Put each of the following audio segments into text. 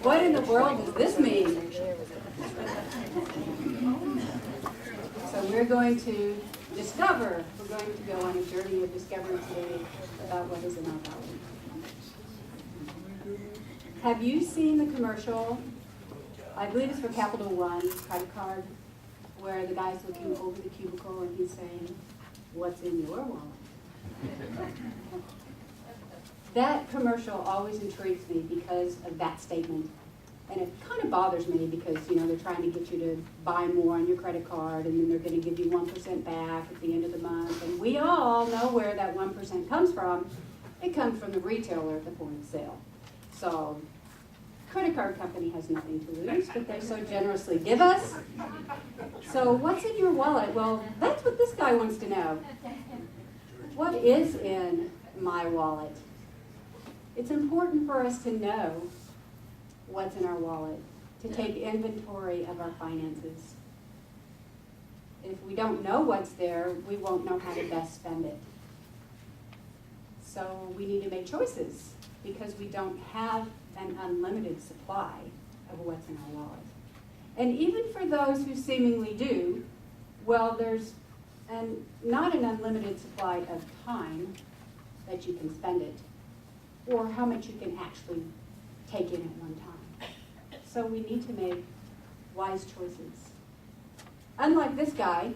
What in the world does this mean? So we're going to discover, we're going to go on a journey of discovery today about what is in our belly. Have you seen the commercial? I believe it's for Capital One credit card, where the guy's looking over the cubicle and he's saying, "What's in your wallet?" That commercial always intrigues me because of that statement. And it kind of bothers me because, they're trying to get you to buy more on your credit card, and then they're going to give you 1% back at the end of the month. And we all know where that 1% comes from. It comes from the retailer at the point of sale. So, credit card company has nothing to lose, but they so generously give us. So, what's in your wallet? Well, that's what this guy wants to know. What is in my wallet? It's important for us to know what's in our wallet, to take inventory of our finances. If we don't know what's there, we won't know how to best spend it. So we need to make choices because we don't have an unlimited supply of what's in our wallet. And even for those who seemingly do, well, there's not an unlimited supply of time that you can spend it, or how much you can actually take in at one time. So we need to make wise choices. Unlike this guy,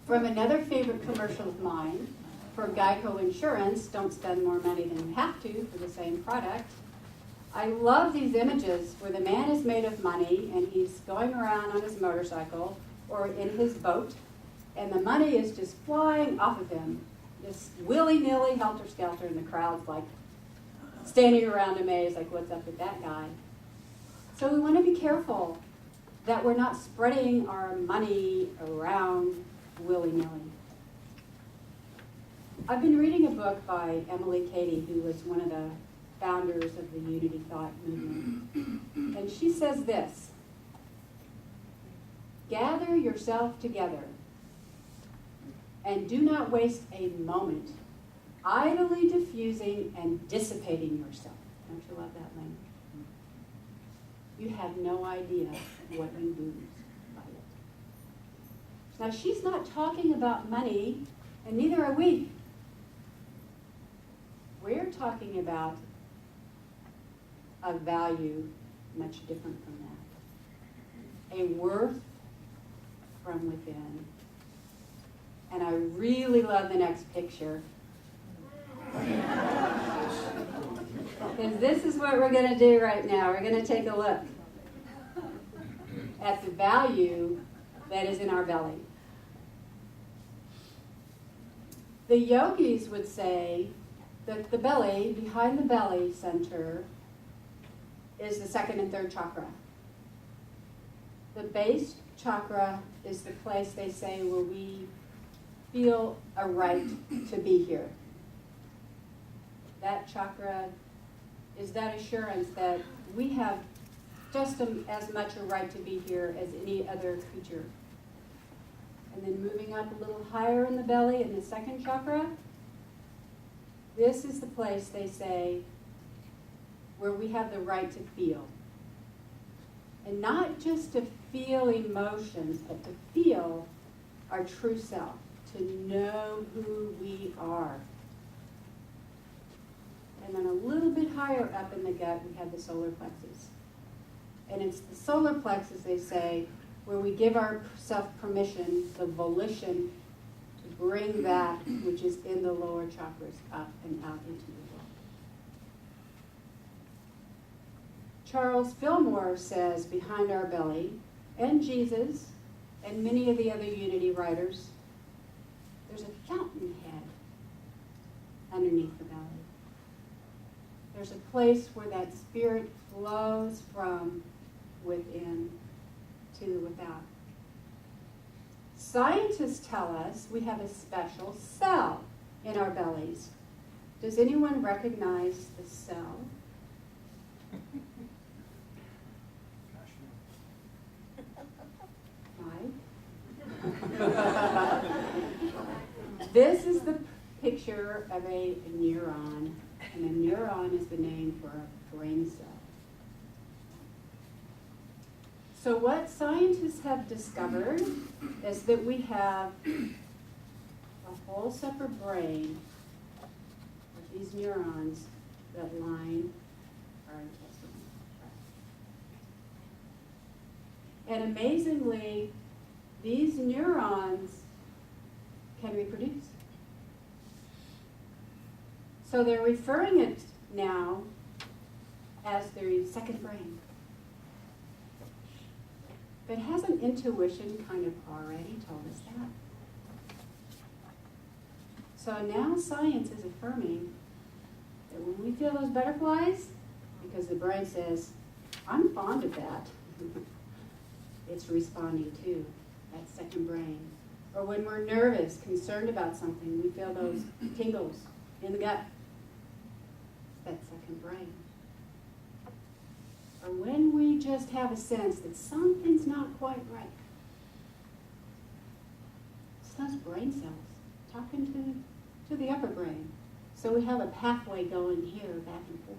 from another favorite commercial of mine, for Geico Insurance, don't spend more money than you have to for the same product. I love these images where the man is made of money and he's going around on his motorcycle or in his boat, and the money is just flying off of him, just willy-nilly, helter-skelter, and the crowd's like standing around amazed, like, what's up with that guy? So we want to be careful that we're not spreading our money around willy-nilly. I've been reading a book by Emily Cady, who was one of the founders of the Unity Thought movement. And she says this: gather yourself together and do not waste a moment idly diffusing and dissipating yourself. Don't you love that language? You have no idea what you lose by it. Now, she's not talking about money, and neither are we. We're talking about a value much different from that. A worth from within. And I really love the next picture. Because this is what we're going to do right now. We're going to take a look at the value that is in our belly. The yogis would say that the belly, behind the belly center, is the second and third chakra. The base chakra is the place, they say, where we feel a right to be here. That chakra is that assurance that we have just as much a right to be here as any other creature. And then moving up a little higher in the belly, in the second chakra, this is the place, they say, where we have the right to feel. And not just to feel emotions, but to feel our true self, to know who we are. And then a little bit higher up in the gut, we have the solar plexus. And it's the solar plexus, they say, where we give ourselves permission, the volition, to bring that which is in the lower chakras up and out into the world. Charles Fillmore says, behind our belly, and Jesus, and many of the other Unity writers, there's a fountainhead underneath the belly. There's a place where that spirit flows from within to the without. Scientists tell us we have a special cell in our bellies. Does anyone recognize the cell? Right? This is the picture of a neuron. And a brain cell. So what scientists have discovered is that we have a whole separate brain with these neurons that line our intestinal tract. And amazingly, these neurons can reproduce. So they're referring it now as their second brain. But hasn't intuition kind of already told us that? So now science is affirming that when we feel those butterflies, because the brain says, I'm fond of that, it's responding to that second brain. Or when we're nervous, concerned about something, we feel those tingles in the gut, that second brain. Or when we just have a sense that something's not quite right, it's those brain cells talking to the upper brain. So we have a pathway going here, back and forth.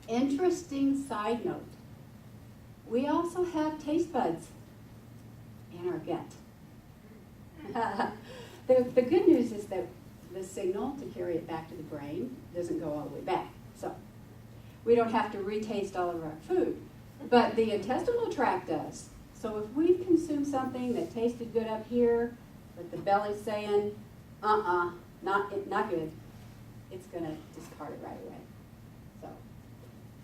Interesting side note, we also have taste buds in our gut. The good news is that the signal to carry it back to the brain doesn't go all the way back. So we don't have to retaste all of our food. But the intestinal tract does. So if we've consumed something that tasted good up here, but the belly's saying, not good, it's going to discard it right away. So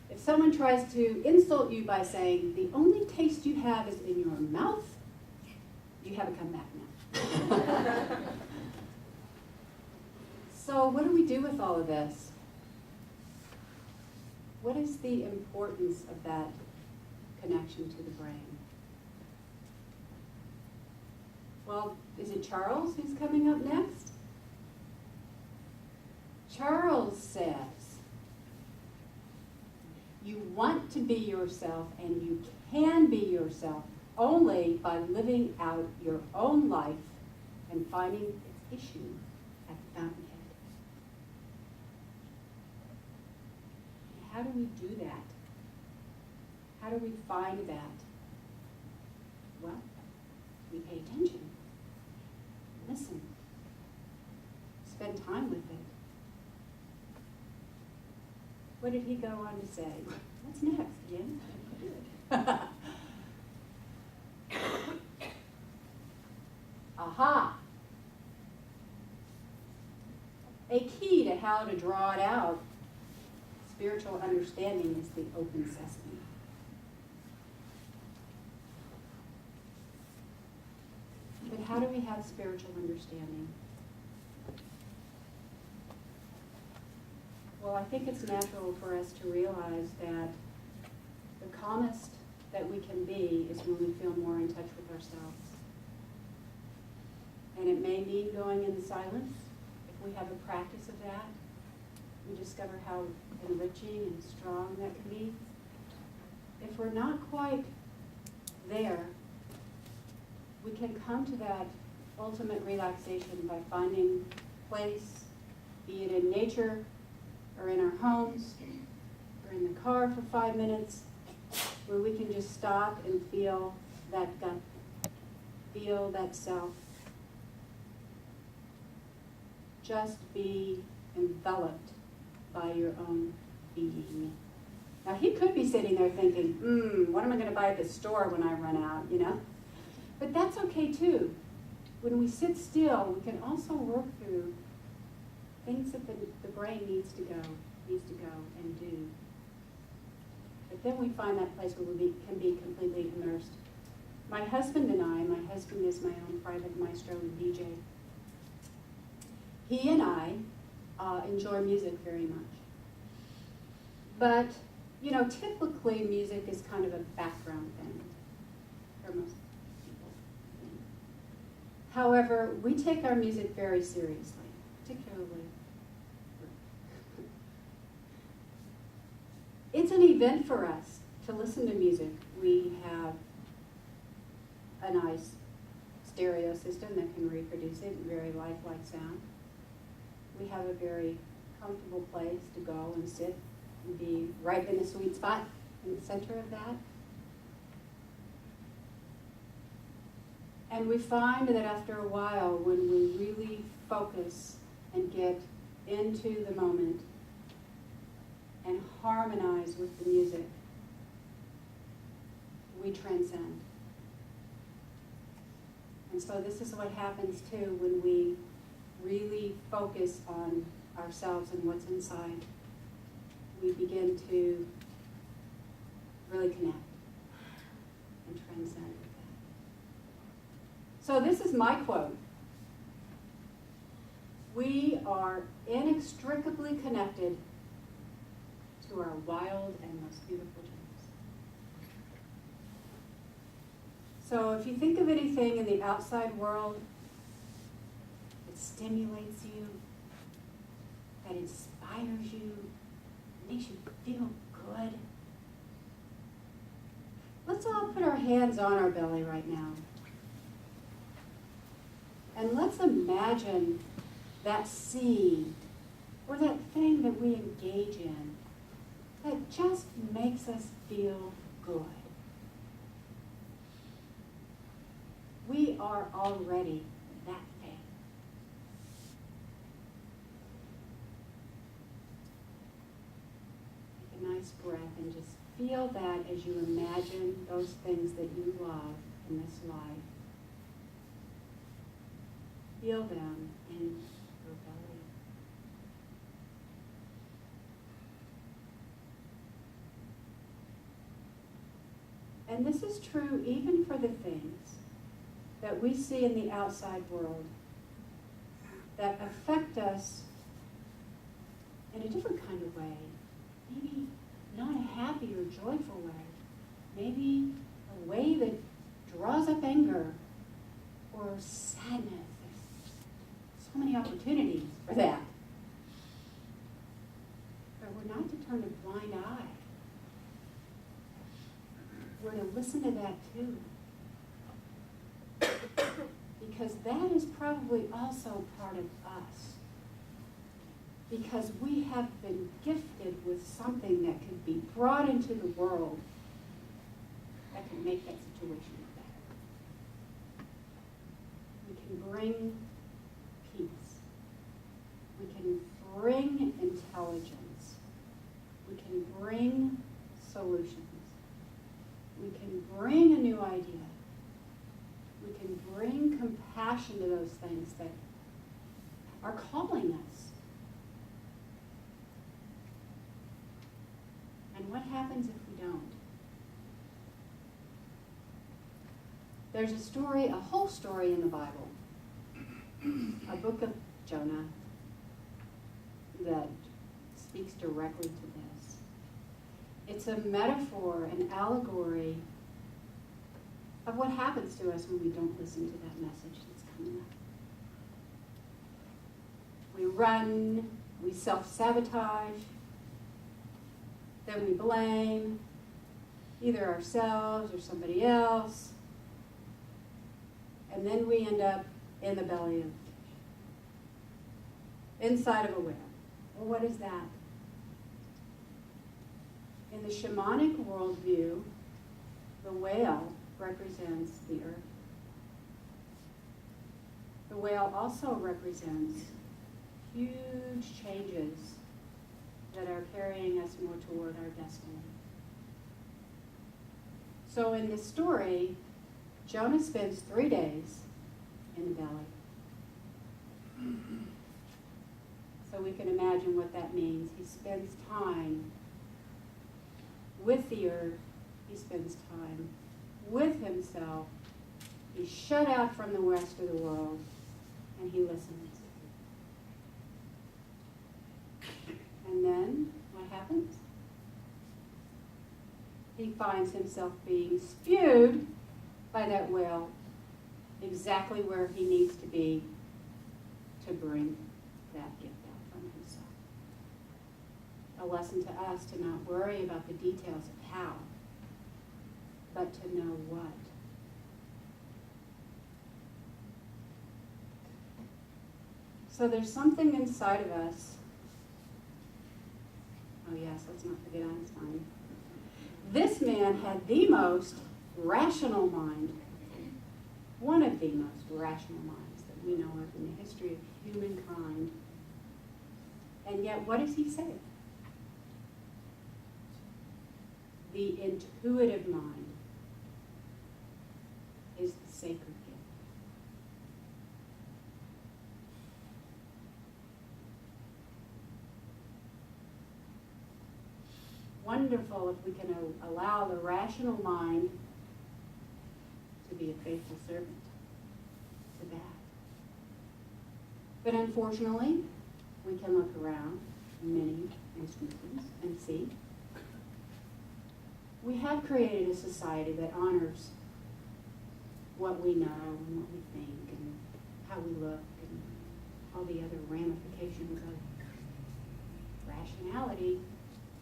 if someone tries to insult you by saying, the only taste you have is in your mouth, you have a comeback now. So what do we do with all of this? What is the importance of that connection to the brain? Well, is it Charles who's coming up next? Charles says, you want to be yourself and you can be yourself only by living out your own life and finding its issue at the fountainhead. How do we do that? How do we find that? Well, we pay attention, listen, spend time with it. What did he go on to say? What's next, Ian? Aha! A key to how to draw it out. Spiritual understanding is the open sesame. But how do we have spiritual understanding? Well, I think it's natural for us to realize that the calmest that we can be is when we feel more in touch with ourselves. And it may mean going in the silence. If we have a practice of that, we discover how enriching and strong that can be. If we're not quite there, we can come to that ultimate relaxation by finding a place, be it in nature or in our homes or in the car for 5 minutes, where we can just stop and feel that gut, feel that self. Just be enveloped by your own being. Now he could be sitting there thinking, what am I going to buy at the store when I run out, you know? But that's okay too. When we sit still, we can also work through things that the brain needs to go and do. But then we find that place where we can be completely immersed. My husband is my own private maestro and DJ. He and I enjoy music very much. But, you know, typically music is kind of a background thing for most people. However, we take our music very seriously, particularly. It's an event for us to listen to music. We have a nice stereo system that can reproduce it, very lifelike sound. We have a very comfortable place to go and sit and be right in the sweet spot in the center of that. And we find that after a while, when we really focus and get into the moment and harmonize with the music, we transcend. And so this is what happens too when we really focus on ourselves and what's inside. We begin to really connect and transcend with that. So this is my quote. We are inextricably connected to our wild and most beautiful dreams. So if you think of anything in the outside world that stimulates you, that inspires you, makes you feel good, let's all put our hands on our belly right now. And let's imagine that seed or that thing that we engage in that just makes us feel good. We are already that thing. Take a nice breath and just feel that as you imagine those things that you love in this life. Feel them in your belly. And this is true even for the things that we see in the outside world that affect us in a different kind of way. Maybe not a happy or joyful way. Maybe a way that draws up anger or sadness. There's so many opportunities for that. But we're not to turn a blind eye. We're to listen to that too. Because that is probably also part of us. Because we have been gifted with something that can be brought into the world that can make that situation better. We can bring peace. We can bring intelligence. We can bring solutions. We can bring a new idea. We can bring compassion to those things that are calling us. And what happens if we don't? There's a story, a whole story in the Bible, a book of Jonah, that speaks directly to this. It's a metaphor, an allegory of what happens to us when we don't listen to that message that's coming up. We run, we self-sabotage, then we blame either ourselves or somebody else, and then we end up in the belly of the fish, inside of a whale. Well, what is that? In the shamanic worldview, the whale represents the earth. The whale also represents huge changes that are carrying us more toward our destiny. So in this story, Jonah spends 3 days in the belly. So we can imagine what that means. He spends time with the earth. He spends time with himself. He's shut out from the rest of the world, and he listens. And then, what happens? He finds himself being spewed by that whale exactly where he needs to be to bring that gift out from himself. A lesson to us to not worry about the details of how, but to know what. So there's something inside of us yes, let's not forget Einstein. This man had the most rational mind, one of the most rational minds that we know of in the history of humankind. And yet, what does he say? The intuitive mind is the sacred gift. Wonderful if we can allow the rational mind to be a faithful servant to that. But unfortunately, we can look around in many instances and see we have created a society that honors what we know and what we think and how we look and all the other ramifications of rationality,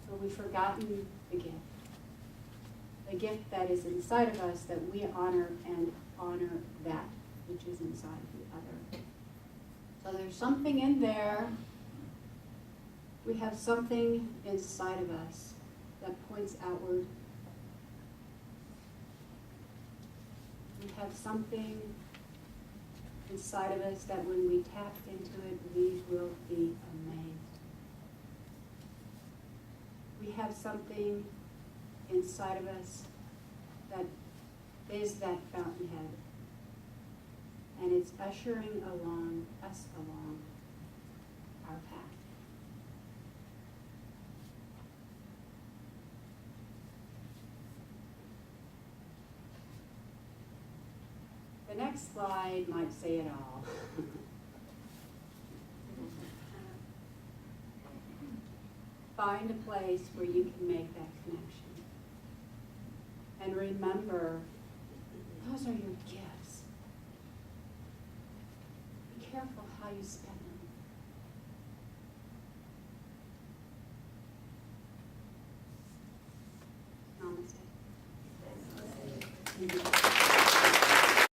but we've forgotten the gift that is inside of us, that we honor and honor that which is inside of the other. So there's something in there. We have something inside of us that points outward. We have something inside of us that when we tap into it, we will be amazed. We have something inside of us that is that fountainhead, and it's ushering us along our path. The next slide might say it all. Find a place where you can make that connection. And remember, those are your gifts. Be careful how you spend them.